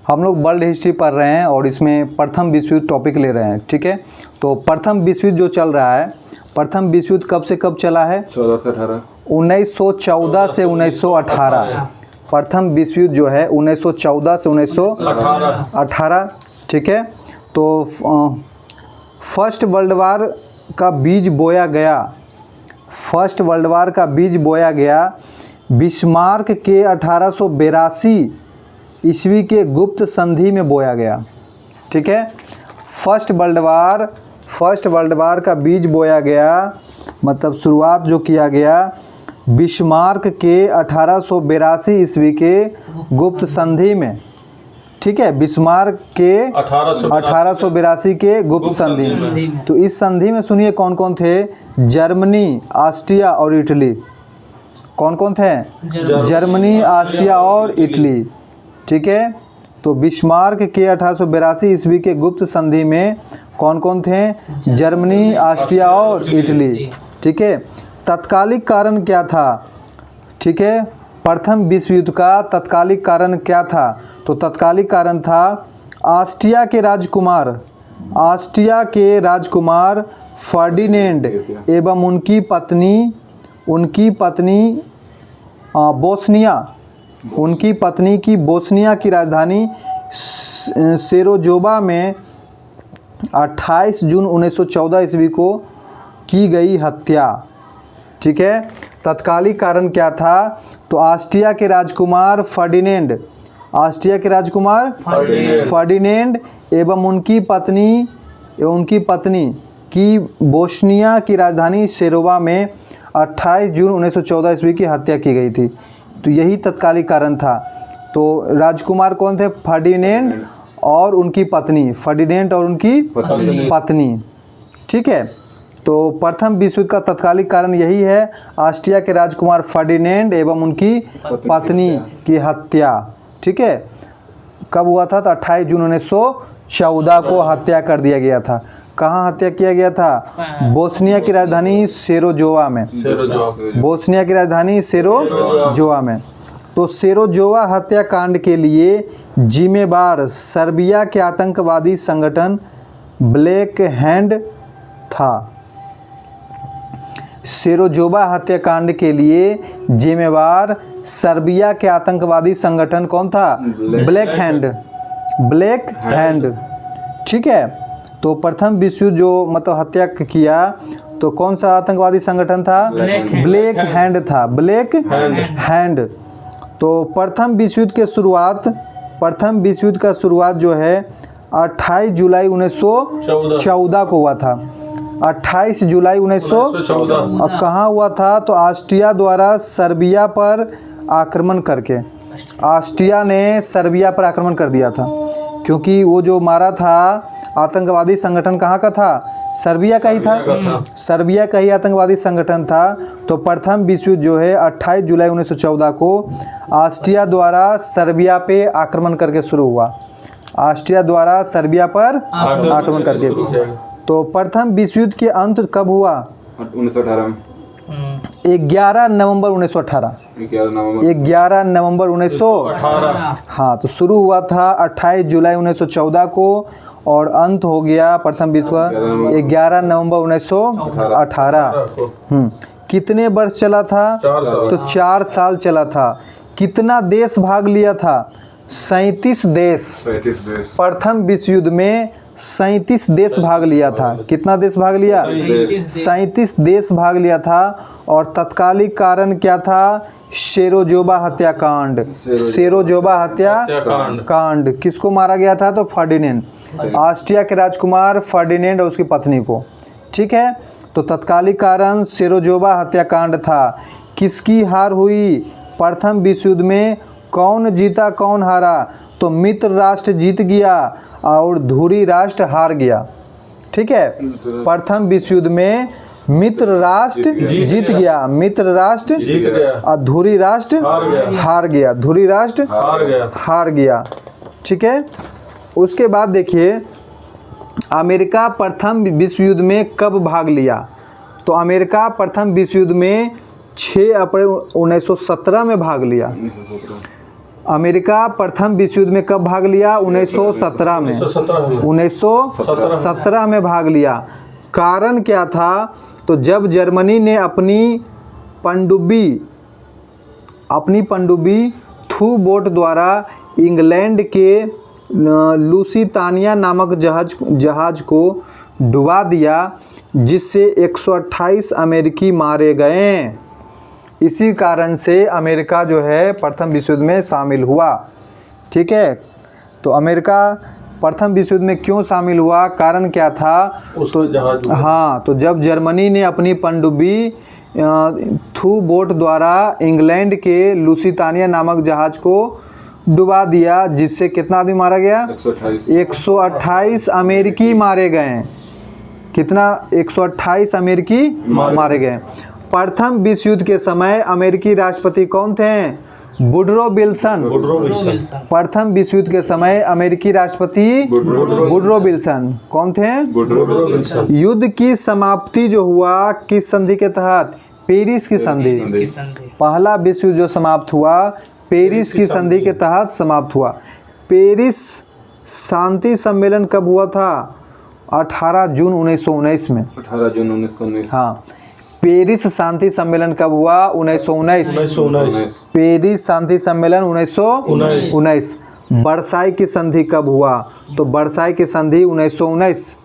हम लोग world history पढ़ रहे हैं और इसमें प्रथम विश्व युद्ध टॉपिक ले रहे हैं, ठीक है। तो प्रथम विश्व युद्ध जो चल रहा है, प्रथम विश्व युद्ध कब से कब चला है? 14 से 18। 1914 से 1918। प्रथम विश्व युद्ध जो है 1914 से 1918, ठीक है। तो फर्स्ट वर्ल्ड वार का बीज बोया गया, फर्स्ट वर्ल्ड वार का बीज बोया गया बिस्मार्क के 1882 ईस्वी के गुप्त संधि में बोया गया, ठीक है। फर्स्ट वर्ल्ड वार का बीज बोया गया, मतलब शुरुआत जो किया गया बिस्मार्क के 1882 ईस्वी के गुप्त संधि में, ठीक है। बिस्मार्क के 1882 के गुप्त संधि में। तो इस संधि में सुनिए कौन कौन थे? जर्मनी, ऑस्ट्रिया और इटली। कौन कौन थे? जर्मनी, ऑस्ट्रिया और इटली, ठीक है। तो बिस्मार्क के 1882 ईस्वी के गुप्त संधि में कौन कौन थे? जर्मनी, ऑस्ट्रिया और इटली, ठीक है। तत्कालिक कारण क्या था? ठीक है, प्रथम विश्व युद्ध का तत्कालिक कारण क्या था? तो तत्कालिक कारण था ऑस्ट्रिया के राजकुमार फर्डिनेंड एवं उनकी बोस्निया की राजधानी सेरोजोबा में 28 जून 1914 ईस्वी को की गई हत्या, ठीक है। तत्कालिक कारण क्या था? तो ऑस्ट्रिया के राजकुमार फर्डिनेंड एवं उनकी पत्नी की बोस्निया की राजधानी सेरोवा में 28 जून 1914 ईस्वी की हत्या की गई थी। तो यही तत्कालिक कारण था। तो राजकुमार कौन थे? फर्डिनेंड और उनकी पत्नी, ठीक है। तो प्रथम विश्व युद्ध का तत्कालिक कारण यही है, ऑस्ट्रिया के राजकुमार फर्डिनेंड एवं उनकी पत्नी की हत्या, ठीक है। कब हुआ था? तो 28 जून 1914 को हत्या कर दिया गया था। कहाँ हत्या किया गया था? बोस्निया की राजधानी सेरोजोवा में। बोस्निया की राजधानी सेरोजोवा में। तो सेरोजोवा हत्याकांड के लिए जिम्मेदार सर्बिया के आतंकवादी संगठन ब्लैक हैंड था। सेरोजोबा हत्याकांड के लिए जिम्मेदार सर्बिया के आतंकवादी संगठन कौन था? ब्लैक हैंड, ठीक है। तो प्रथम विश्व जो मतलब हत्या किया तो कौन सा आतंकवादी संगठन था? Black hand. तो प्रथम विश्व युद्ध का शुरुआत जो है 28 जुलाई 1914 को हुआ था। 28 जुलाई 1914। अब कहाँ हुआ था? तो ऑस्ट्रिया द्वारा सर्बिया पर आक्रमण करके, ऑस्ट्रिया ने सर्बिया पर आक्रमण कर दिया था, क्योंकि वो जो मारा था आतंकवादी संगठन कहाँ का था? सर्बिया का ही था। सर्बिया का ही आतंकवादी संगठन था। तो प्रथम विश्व युद्ध जो है 28 जुलाई 1914 को ऑस्ट्रिया द्वारा सर्बिया पे आक्रमण करके शुरू हुआ। ऑस्ट्रिया द्वारा सर्बिया पर आक्रमण करके। तो प्रथम विश्व युद्ध के अंत कब हुआ? 1918 में। 11 नवंबर 1918। 11 नवंबर 1918। हाँ, तो शुरू हुआ था 28 जुलाई 1914 को और अंत हो गया प्रथम विश्व 11 नवंबर 1918। कितने वर्ष चला था? तो 4 साल चला था। कितना देश भाग लिया था? 37 देश। प्रथम विश्व युद्ध में 37 देश भाग लिया था। कितना देश भाग लिया? 37 देश भाग लिया था। और तत्कालिक कारण क्या था? सेरोजोबा हत्याकांड। किसको मारा गया था? तो फर्डिनेंड, ऑस्ट्रिया के राजकुमार फर्डिनेंड और उसकी पत्नी को, ठीक है। तो तत्कालिक कारण सेरोजोबा हत्याकांड था। किसकी हार हुई? प्रथम विश्व युद्ध में कौन जीता कौन हारा? तो मित्र राष्ट्र जीत गया और धुरी राष्ट्र हार गया, ठीक है। प्रथम विश्व युद्ध में मित्र राष्ट्र जीत गया, और धुरी राष्ट्र हार गया, ठीक है। उसके बाद देखिए अमेरिका प्रथम विश्व युद्ध में कब भाग लिया? तो अमेरिका प्रथम विश्व युद्ध में 6 अप्रैल 1917 में भाग लिया। अमेरिका प्रथम विश्व युद्ध में कब भाग लिया? 1917 में। 1917 में भाग लिया। कारण क्या था? तो जब जर्मनी ने अपनी पनडुब्बी थू बोट द्वारा इंग्लैंड के लुसितानिया नामक जहाज को डुबा दिया, जिससे 128 अमेरिकी मारे गए। इसी कारण से अमेरिका जो है प्रथम विश्व युद्ध में शामिल हुआ। ठीक है, तो अमेरिका प्रथम विश्व युद्ध में क्यों शामिल हुआ, कारण क्या था? तो हाँ, तो जब जर्मनी ने अपनी पनडुब्बी थू बोट द्वारा इंग्लैंड के लुसितानिया नामक जहाज को डुबा दिया, जिससे कितना आदमी मारा गया? 128 अमेरिकी मारे गए। कितना? 128 अमेरिकी मारे गए। प्रथम विश्व युद्ध के समय अमेरिकी राष्ट्रपति कौन थे? Woodrow Wilson. प्रथम विश्व युद्ध के समय अमेरिकी राष्ट्रपति वुडरो विल्सन कौन थे? युद्ध की समाप्ति जो हुआ किस संधि के तहत? पेरिस की संधि। पहला विश्व युद्ध जो समाप्त हुआ पेरिस की संधि के तहत समाप्त हुआ। पेरिस शांति सम्मेलन कब हुआ था? 18 जून 1919 में। 18 जून 1919। हाँ, पेरिस शांति सम्मेलन कब हुआ? 1919। पेरिस शांति सम्मेलन 1919। वर्साई की संधि कब हुआ? तो वर्साई की संधि 1919।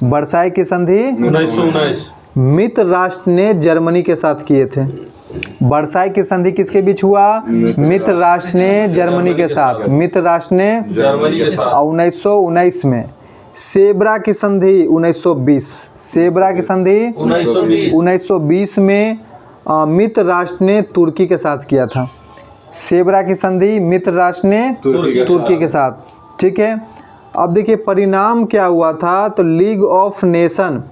वर्साई की संधि 1919 मित्र राष्ट्र ने जर्मनी के साथ किए थे। वर्साई की संधि किसके बीच हुआ? मित्र राष्ट्र ने जर्मनी के साथ। मित्र राष्ट्र ने जर्मनी के साथ। 1919 में। सेब्रा की संधि 1920। सेब्रा की संधि 1920 में मित्र राष्ट्र ने तुर्की के साथ किया था। सेब्रा की संधि मित्र राष्ट्र ने तुर्की के साथ। ठीक है, अब देखिए परिणाम क्या हुआ था। तो league of nation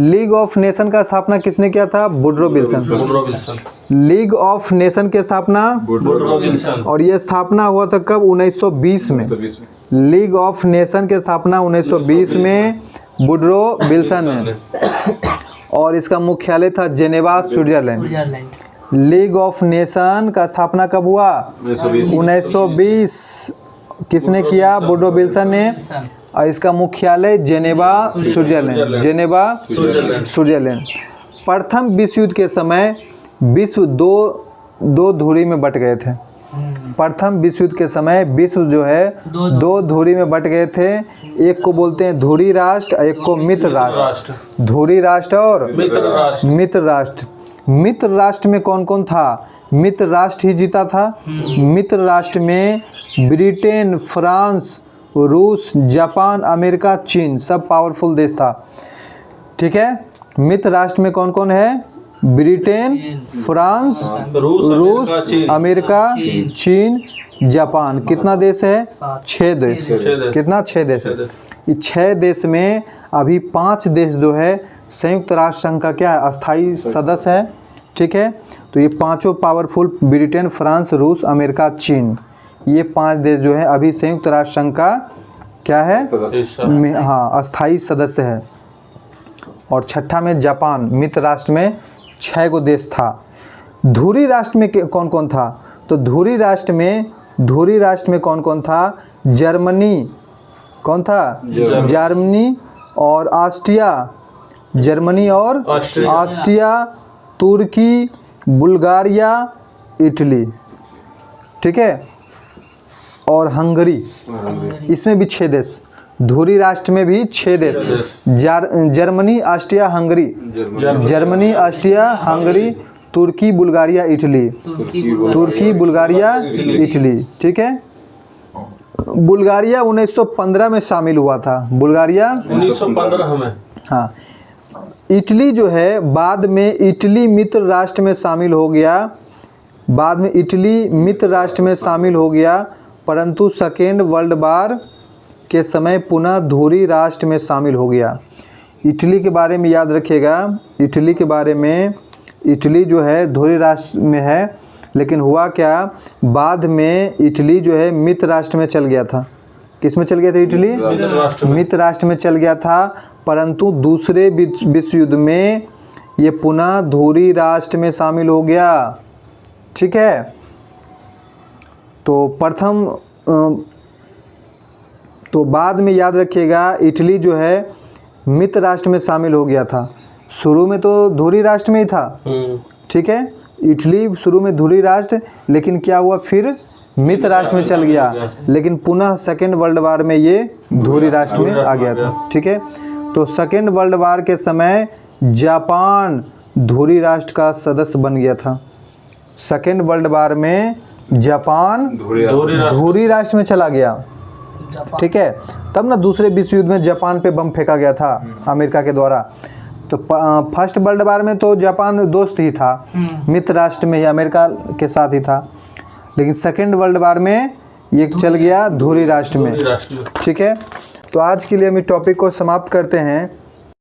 league of nation का स्थापना किसने किया था? Woodrow Wilson. League of nation की स्थापना वुडरो विल्सन। और ये स्थापना हुआ था कब? 1920 में। लीग ऑफ नेशन की स्थापना 1920 में वुडरो विल्सन ने। और इसका मुख्यालय था Geneva, Switzerland. League of nation का स्थापना कब हुआ? 1920। किसने किया? वुडरो विल्सन ने। और इसका मुख्यालय जेनेवा, स्विट्जरलैंड। प्रथम विश्व युद्ध के समय विश्व दो धुरी में बट गए थे। प्रथम विश्व युद्ध के समय विश्व जो है दो धुरी में बट गए थे। एक को बोलते हैं धुरी राष्ट्र, एक को मित्र राष्ट्र। धुरी राष्ट्र और मित्र राष्ट्र। मित्र राष्ट्र में कौन कौन था? मित्र राष्ट्र ही जीता था। मित्र राष्ट्र में ब्रिटेन, फ्रांस, रूस, जापान, अमेरिका, चीन सब पावरफुल देश था। ठीक है, मित्र राष्ट्र में कौन कौन है? ब्रिटेन, फ्रांस, रूस, अमेरिका, चीन, जापान। कितना देश है? 6 देश। कितना? 6 देश। ये 6 देश में अभी 5 देश जो है संयुक्त राष्ट्र संघ का क्या है? अस्थायी सदस्य है। ठीक है, तो ये पांचों पावरफुल ब्रिटेन, फ्रांस, रूस, अमेरिका, चीन, ये 5 देश जो है अभी संयुक्त राष्ट्र संघ का क्या है? हाँ, अस्थायी सदस्य है। और छठा में जापान। मित्र राष्ट्र में 6 गो देश था। धुरी राष्ट्र में कौन कौन था? तो धुरी राष्ट्र में कौन कौन था? जर्मनी। कौन था? जर्मनी और ऑस्ट्रिया। जर्मनी और ऑस्ट्रिया, तुर्की, बुल्गारिया, इटली। ठीक है, और हंगरी। इसमें भी 6 देश। धुरी राष्ट्र में भी 6 देश। Germany, Austria, Hungary. Germany, Austria, Hungary, Turkey, Bulgaria, Italy. Turkey, Bulgaria, Italy. ठीक है, बुल्गारिया 1915 में शामिल हुआ था। बुल्गारिया 1915 में। हाँ, इटली जो है बाद में इटली मित्र राष्ट्र में शामिल हो गया। बाद में इटली मित्र राष्ट्र में शामिल हो गया, परंतु सेकेंड वर्ल्ड वार के समय पुनः धुरी राष्ट्र में शामिल हो गया। इटली के बारे में याद रखिएगा। इटली के बारे में, इटली जो है धुरी राष्ट्र में है, लेकिन हुआ क्या, बाद में इटली जो है मित्र राष्ट्र में चल गया था। किस में चल गया था? इटली मित्र राष्ट्र में चल गया था, परंतु दूसरे विश्व युद्ध में ये पुनः धुरी राष्ट्र में शामिल हो गया। ठीक है। तो प्रथम तो बाद में याद रखिएगा इटली जो है मित्र राष्ट्र में शामिल हो गया था। शुरू में तो धुरी राष्ट्र में ही था, ठीक है। इटली शुरू में धुरी राष्ट्र, लेकिन क्या हुआ फिर मित्र राष्ट्र में चल गया, लेकिन पुनः सेकेंड वर्ल्ड वार में ये धुरी राष्ट्र में आ गया था, ठीक है। तो सेकेंड वर्ल्ड वार के समय जापान धुरी राष्ट्र का सदस्य बन गया था। सेकेंड वर्ल्ड वार में जापान धुरी राष्ट्र में चला गया, ठीक है। तब ना दूसरे विश्व युद्ध में जापान पे बम फेंका गया था अमेरिका के द्वारा। तो फर्स्ट वर्ल्ड वार में तो जापान दोस्त ही था, मित्र राष्ट्र में ही अमेरिका के साथ ही था, लेकिन सेकेंड वर्ल्ड वार में ये चल गया धुरी राष्ट्र में, ठीक है। तो आज के लिए हम इस टॉपिक को समाप्त करते हैं।